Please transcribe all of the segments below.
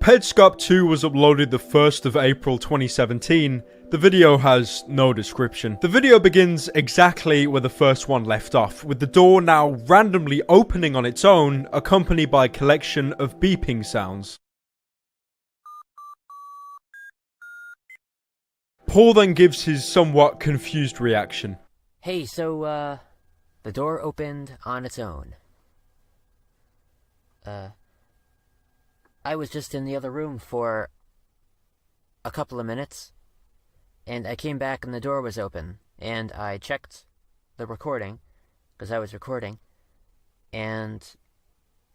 Petscop 2 was uploaded the 1st of April 2017. The video has no description. The video begins exactly where the first one left off, with the door now randomly opening on its own, accompanied by a collection of beeping sounds. Paul then gives his somewhat confused reaction. Hey, so, the door opened on its own. I was just in the other room for a couple of minutes, and I came back and the door was open, and I checked the recording, because I was recording, and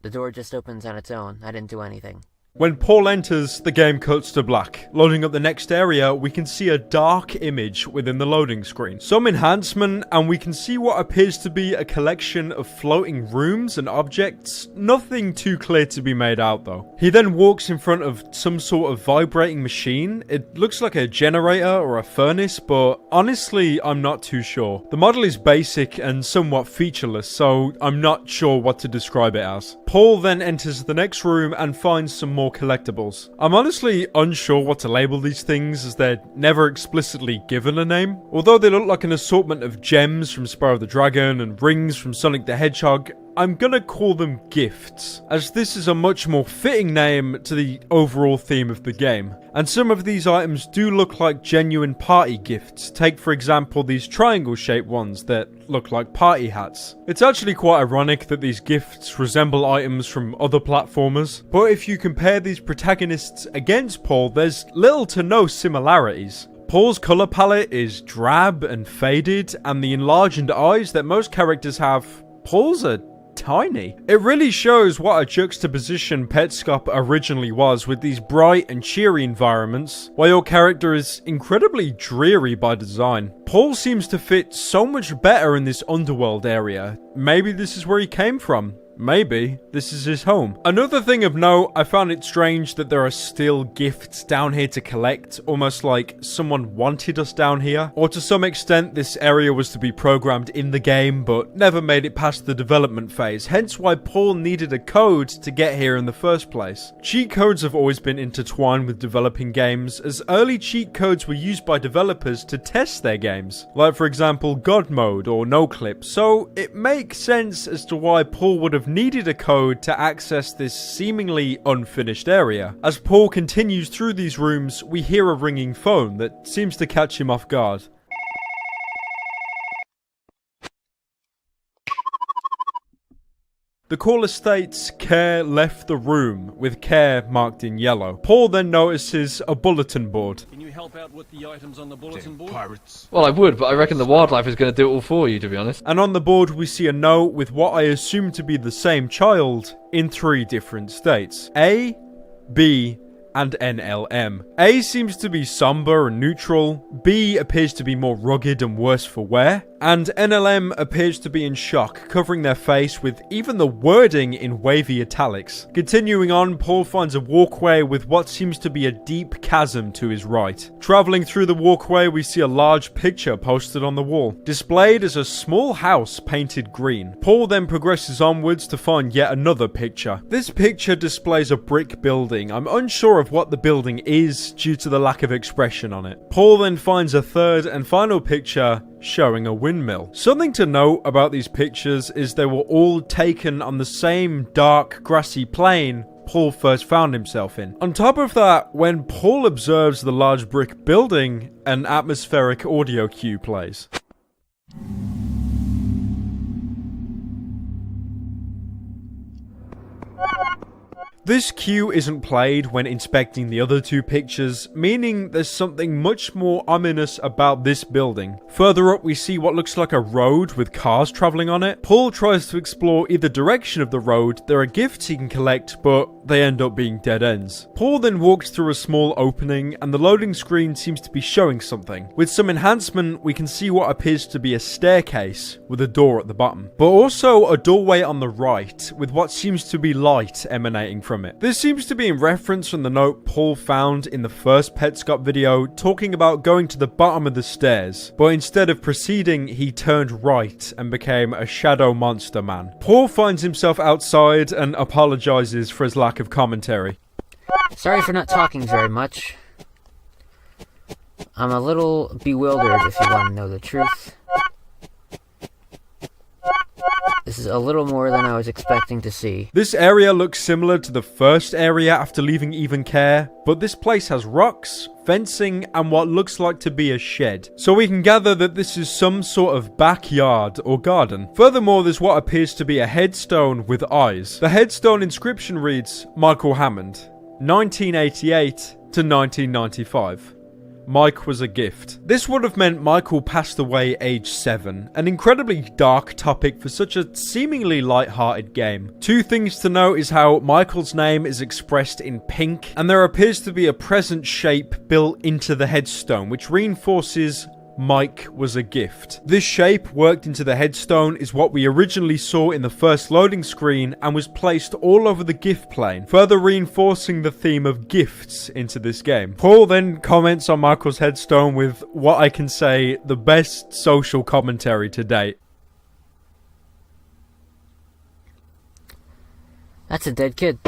the door just opens on its own. I didn't do anything. When Paul enters, the game cuts to black. Loading up the next area, we can see a dark image within the loading screen. Some enhancement, and we can see what appears to be a collection of floating rooms and objects. Nothing too clear to be made out though. He then walks in front of some sort of vibrating machine. It looks like a generator or a furnace, but honestly, I'm not too sure. The model is basic and somewhat featureless, so I'm not sure what to describe it as. Paul then enters the next room and finds some more collectibles. I'm honestly unsure what to label these things, as they're never explicitly given a name. Although they look like an assortment of gems from Spyro the Dragon and rings from Sonic the Hedgehog, I'm gonna call them gifts, as this is a much more fitting name to the overall theme of the game. And some of these items do look like genuine party gifts. Take for example these triangle shaped ones that look like party hats. It's actually quite ironic that these gifts resemble items from other platformers, but if you compare these protagonists against Paul, there's little to no similarities. Paul's colour palette is drab and faded, and the enlarged eyes that most characters have, Paul's are tiny. It really shows what a juxtaposition Petscop originally was, with these bright and cheery environments, while your character is incredibly dreary by design. Paul seems to fit so much better in this underworld area. Maybe this is where he came from. Maybe this is his home. Another thing of note, I found it strange that there are still gifts down here to collect, almost like someone wanted us down here. Or to some extent, this area was to be programmed in the game, but never made it past the development phase, hence why Paul needed a code to get here in the first place. Cheat codes have always been intertwined with developing games, as early cheat codes were used by developers to test their games, like for example God Mode or NoClip, so it makes sense as to why Paul would have needed a code to access this seemingly unfinished area. As Paul continues through these rooms, we hear a ringing phone that seems to catch him off guard. The caller states Care left the room, with Care marked in yellow. Paul then notices a bulletin board. Can you help out with the items on the bulletin board? Pirates. Well, I would, but I reckon the wildlife is going to do it all for you, to be honest. And on the board we see a note with what I assume to be the same child in 3 different states. A, B, and NLM. A seems to be somber and neutral, B appears to be more rugged and worse for wear, and NLM appears to be in shock, covering their face with even the wording in wavy italics. Continuing on, Paul finds a walkway with what seems to be a deep chasm to his right. Travelling through the walkway, we see a large picture posted on the wall. Displayed as a small house painted green. Paul then progresses onwards to find yet another picture. This picture displays a brick building. I'm unsure of what the building is due to the lack of expression on it. Paul then finds a third and final picture showing a windmill. Something to note about these pictures is they were all taken on the same dark grassy plain Paul first found himself in. On top of that, when Paul observes the large brick building, an atmospheric audio cue plays. This cue isn't played when inspecting the other 2 pictures, meaning there's something much more ominous about this building. Further up we see what looks like a road with cars travelling on it. Paul tries to explore either direction of the road. There are gifts he can collect, but they end up being dead ends. Paul then walks through a small opening and the loading screen seems to be showing something. With some enhancement we can see what appears to be a staircase with a door at the bottom, but also a doorway on the right with what seems to be light emanating from it. This seems to be in reference from the note Paul found in the first Petscop video talking about going to the bottom of the stairs, but instead of proceeding he turned right and became a shadow monster man. Paul finds himself outside and apologizes for his lack of commentary. Sorry for not talking very much. I'm a little bewildered, if you want to know the truth. This is a little more than I was expecting to see. This area looks similar to the first area after leaving Even Care, but this place has rocks, fencing, and what looks like to be a shed. So we can gather that this is some sort of backyard or garden. Furthermore, there's what appears to be a headstone with eyes. The headstone inscription reads, Michael Hammond, 1988 to 1995. Mike was a gift. This would have meant Michael passed away age 7, an incredibly dark topic for such a seemingly light-hearted game. Two things to note is how Michael's name is expressed in pink, and there appears to be a present shape built into the headstone, which reinforces Mike was a gift. This shape worked into the headstone is what we originally saw in the first loading screen and was placed all over the gift plane, further reinforcing the theme of gifts into this game. Paul then comments on Michael's headstone with what I can say the best social commentary to date. That's a dead kid.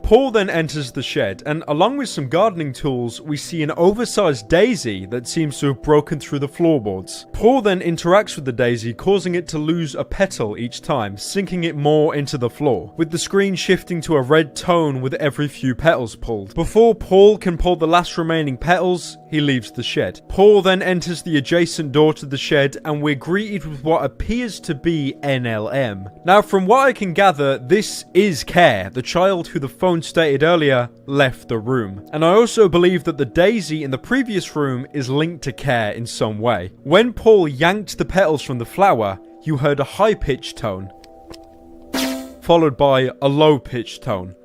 Paul then enters the shed, and along with some gardening tools, we see an oversized daisy that seems to have broken through the floorboards. Paul then interacts with the daisy, causing it to lose a petal each time, sinking it more into the floor, with the screen shifting to a red tone with every few petals pulled. Before Paul can pull the last remaining petals, he leaves the shed. Paul then enters the adjacent door to the shed, and we're greeted with what appears to be NLM. Now, from what I can gather, this is Care, the child who the phone stated earlier left the room. And I also believe that the daisy in the previous room is linked to Care in some way. When Paul yanked the petals from the flower, you heard a high-pitched tone, followed by a low-pitched tone.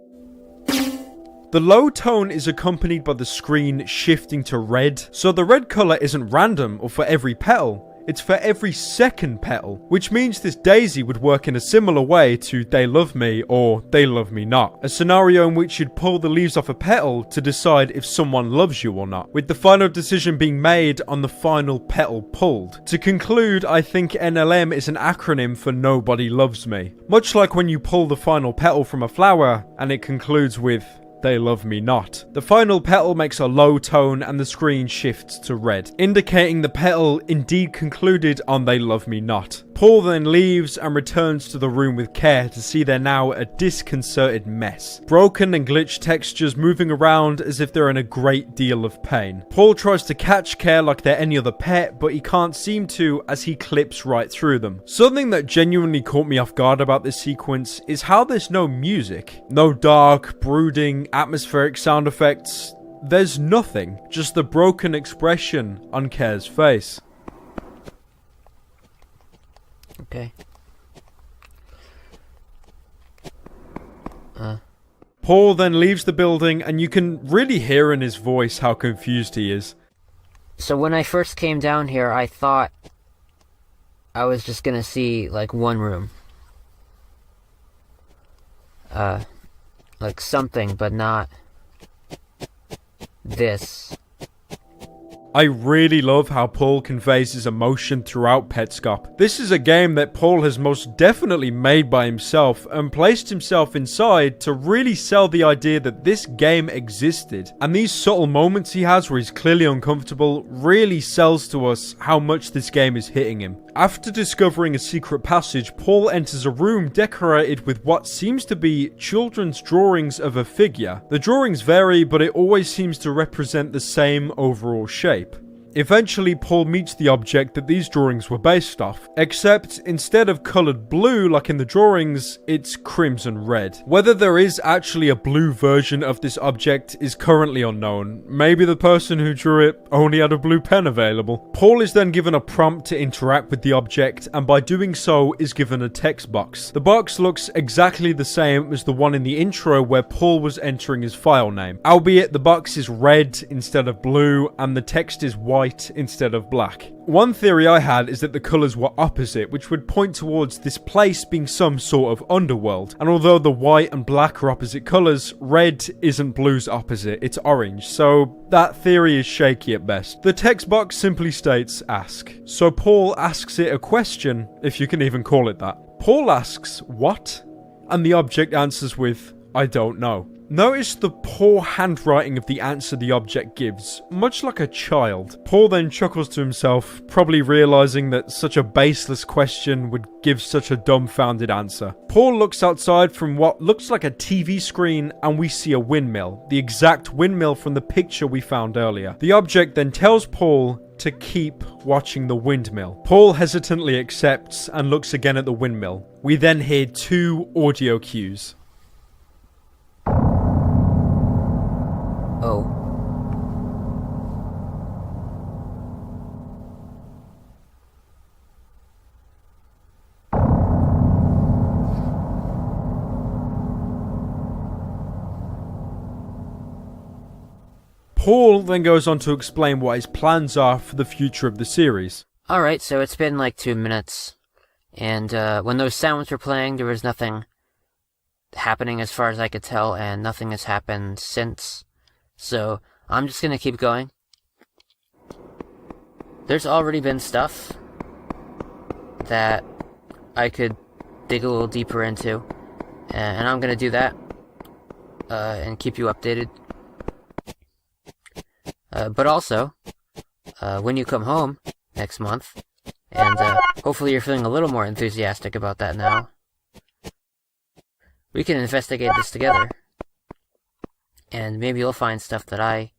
The low tone is accompanied by the screen shifting to red, so the red colour isn't random or for every petal. It's for every second petal, which means this daisy would work in a similar way to They Love Me or They Love Me Not, a scenario in which you'd pull the leaves off a petal to decide if someone loves you or not, with the final decision being made on the final petal pulled. To conclude, I think NLM is an acronym for Nobody Loves Me, much like when you pull the final petal from a flower and it concludes with They Love Me Not. The final petal makes a low tone and the screen shifts to red, indicating the petal indeed concluded on They Love Me Not. Paul then leaves and returns to the room with Care to see they're now a disconcerted mess. Broken and glitched textures moving around as if they're in a great deal of pain. Paul tries to catch Care like they're any other pet, but he can't seem to as he clips right through them. Something that genuinely caught me off guard about this sequence is how there's no music. No dark, brooding, atmospheric sound effects. There's nothing, just the broken expression on Care's face. Okay. Paul then leaves the building and you can really hear in his voice how confused he is. So when I first came down here, I thought I was just gonna see, like, one room. Like something, but not this. I really love how Paul conveys his emotion throughout Petscop. This is a game that Paul has most definitely made by himself and placed himself inside to really sell the idea that this game existed. And these subtle moments he has where he's clearly uncomfortable really sells to us how much this game is hitting him. After discovering a secret passage, Paul enters a room decorated with what seems to be children's drawings of a figure. The drawings vary, but it always seems to represent the same overall shape. Eventually, Paul meets the object that these drawings were based off, except instead of coloured blue like in the drawings, it's crimson red. Whether there is actually a blue version of this object is currently unknown. Maybe the person who drew it only had a blue pen available. Paul is then given a prompt to interact with the object, and by doing so is given a text box. The box looks exactly the same as the one in the intro where Paul was entering his file name, albeit the box is red instead of blue and the text is white instead of black. One theory I had is that the colours were opposite, which would point towards this place being some sort of underworld. And although the white and black are opposite colours, red isn't blue's opposite, it's orange, so that theory is shaky at best. The text box simply states ask. So Paul asks it a question, if you can even call it that. Paul asks, what? and the object answers with, "I don't know." Notice the poor handwriting of the answer the object gives, much like a child. Paul then chuckles to himself, probably realizing that such a baseless question would give such a dumbfounded answer. Paul looks outside from what looks like a TV screen and we see a windmill, the exact windmill from the picture we found earlier. The object then tells Paul to keep watching the windmill. Paul hesitantly accepts and looks again at the windmill. We then hear 2 audio cues. Oh. Paul then goes on to explain what his plans are for the future of the series. Alright, so it's been like 2 minutes. And when those sounds were playing, there was nothing happening as far as I could tell, and nothing has happened since. So, I'm just gonna keep going. There's already been stuff that I could dig a little deeper into, and I'm gonna do that, and keep you updated. But also, when you come home next month, and hopefully you're feeling a little more enthusiastic about that now, we can investigate this together. And maybe you'll find stuff that I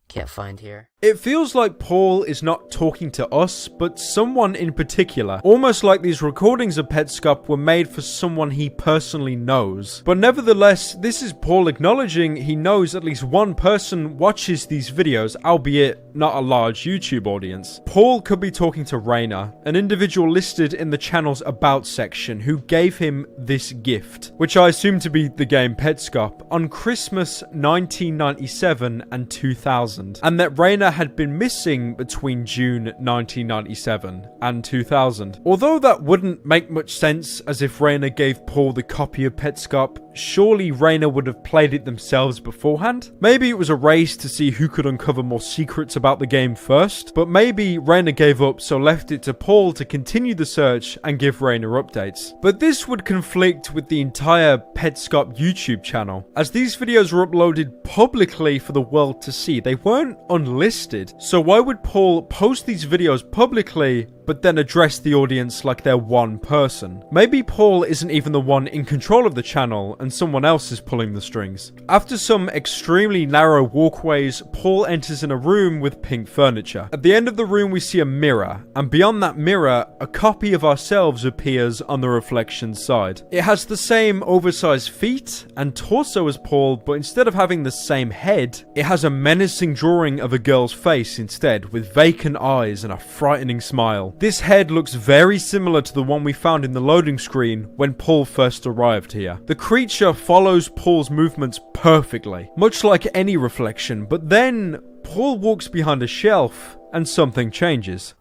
can't find here. It feels like Paul is not talking to us, but someone in particular. Almost like these recordings of Petscop were made for someone he personally knows. But nevertheless, this is Paul acknowledging he knows at least one person watches these videos, albeit not a large YouTube audience. Paul could be talking to Rainer, an individual listed in the channel's About section who gave him this gift, which I assume to be the game Petscop, on Christmas 1997 and 2000. And that Rainer had been missing between June 1997 and 2000. Although that wouldn't make much sense, as if Rainer gave Paul the copy of Petscop, surely Rainer would have played it themselves beforehand? Maybe it was a race to see who could uncover more secrets about the game first, but maybe Rainer gave up so left it to Paul to continue the search and give Rainer updates. But this would conflict with the entire Petscop YouTube channel, as these videos were uploaded publicly for the world to see. They weren't unlisted. So why would Paul post these videos publicly but then address the audience like they're one person? Maybe Paul isn't even the one in control of the channel and someone else is pulling the strings. After some extremely narrow walkways, Paul enters in a room with pink furniture. At the end of the room we see a mirror, and beyond that mirror, a copy of ourselves appears on the reflection side. It has the same oversized feet and torso as Paul, but instead of having the same head, it has a menacing drawing of a girl's face instead, with vacant eyes and a frightening smile. This head looks very similar to the one we found in the loading screen when Paul first arrived here. The creature follows Paul's movements perfectly, much like any reflection, but then Paul walks behind a shelf and something changes.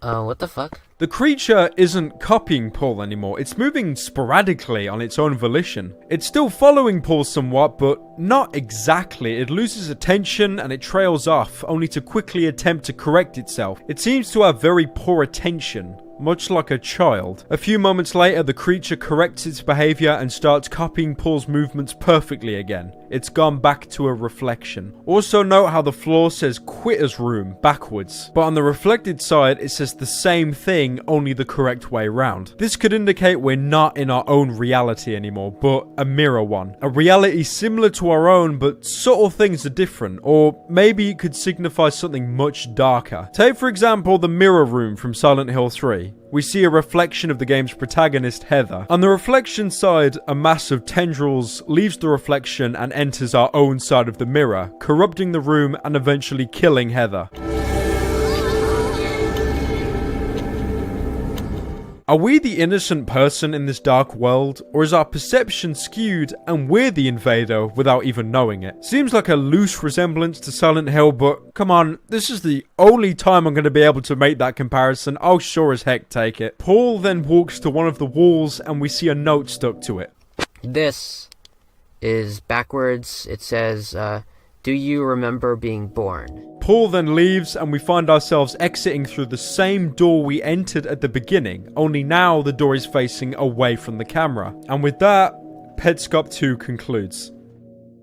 What the fuck? The creature isn't copying Paul anymore, it's moving sporadically on its own volition. It's still following Paul somewhat, but not exactly. It loses attention and it trails off, only to quickly attempt to correct itself. It seems to have very poor attention, much like a child. A few moments later, the creature corrects its behavior and starts copying Paul's movements perfectly again. It's gone back to a reflection. Also note how the floor says quitter's room backwards, but on the reflected side it says the same thing, only the correct way round. This could indicate we're not in our own reality anymore, but a mirror one. A reality similar to our own, but subtle things are different, or maybe it could signify something much darker. Take for example the mirror room from Silent Hill 3. We see a reflection of the game's protagonist, Heather. On the reflection side, a mass of tendrils leaves the reflection and enters our own side of the mirror, corrupting the room and eventually killing Heather. Are we the innocent person in this dark world, or is our perception skewed and we're the invader without even knowing it? Seems like a loose resemblance to Silent Hill, but come on, this is the only time I'm going to be able to make that comparison. I'll sure as heck take it. Paul then walks to one of the walls and we see a note stuck to it. This is backwards. It says, Do you remember being born? Paul then leaves and we find ourselves exiting through the same door we entered at the beginning, only now the door is facing away from the camera. And with that, Petscop 2 concludes.